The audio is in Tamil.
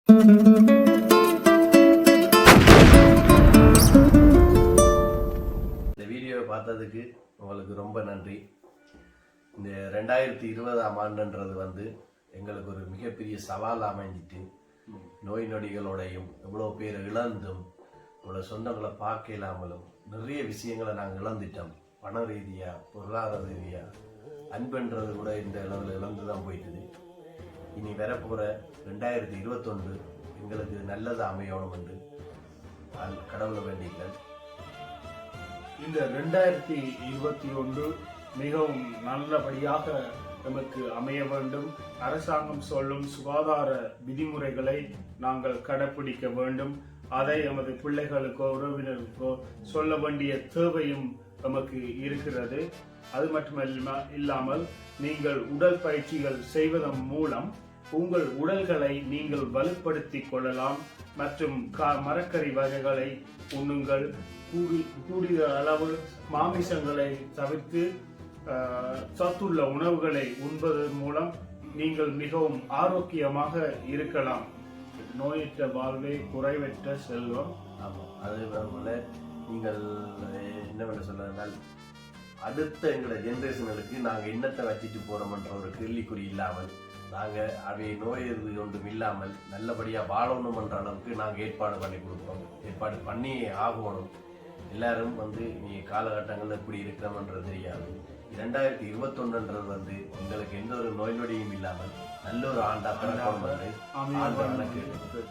இந்த வீடியோவை பார்த்ததுக்கு உங்களுக்கு ரொம்ப நன்றி. இந்த 2020ஆம் ஆண்டுன்றது எங்களுக்கு ஒரு மிகப்பெரிய சவால் அமைஞ்சிட்டு, நோய் நொடிகளோடையும் எவ்வளோ பேர் இழந்தும் இவ்வளோ சொந்தங்களை பார்க்க இல்லாமலும் நிறைய விஷயங்களை நாங்கள் இழந்துட்டோம். பண ரீதியாக, பொருளாதார ரீதியாக, அன்புன்றது கூட இந்த அளவில் இழந்து தான் போயிட்டுது. இனி வரப்போகிற 2021 எங்களுக்கு நல்லது அமையணும் என்று கடவுளை வேண்டிக்கிறேன். இந்த 2021 மிகவும் நல்லபடியாக நமக்கு அமைய வேண்டும். அரசாங்கம் சொல்லும் சுகாதார விதிமுறைகளை நாங்கள் கடைபிடிக்க வேண்டும். அதை எமது பிள்ளைகளுக்கோ உறவினருக்கோ சொல்ல வேண்டிய தேவையும் நமக்கு இருக்கிறது. அது மட்டுமல்லாமல் நீங்கள் உடல் பயிற்சிகள் செய்வதன் மூலம் உங்கள் உடல்களை நீங்கள் வலுப்படுத்திக் கொள்ளலாம். மற்றும் மரக்கறி வகைகளை உண்ணுங்கள். கூடிய அளவு மாமிசங்களை தவிர்த்து சத்துள்ள உணவுகளை உண்பதன் மூலம் நீங்கள் மிகவும் ஆரோக்கியமாக இருக்கலாம். நோயற்ற வாழ்வே குறைவற்ற செல்வம். ஆமாம், அது போல நீங்கள் என்ன சொல்லுங்கள், அடுத்த எங்களை ஜென்ரேஷன்களுக்கு நாங்கள் என்னத்தை வச்சுட்டு போகிறோம்ன்ற ஒரு கேள்விக்குறி இல்லாமல், நாங்கள் அவை நோய் எதிர்ப்பு ஒன்றும் இல்லாமல் நல்லபடியாக வாழணும்ன்ற அளவுக்கு நாங்கள் ஏற்பாடு பண்ணி கொடுப்போம். ஏற்பாடு பண்ணி ஆகணும். எல்லாரும் நீ காலகட்டங்கள் எப்படி இருக்கிறோம்ன்றது தெரியாது. 2021ன்றது எங்களுக்கு எந்த ஒரு நோய் நொடியும் இல்லாமல் நல்ல ஒரு ஆண்டா பிறக்கணும் என்று ஆண்டவனை கேட்டு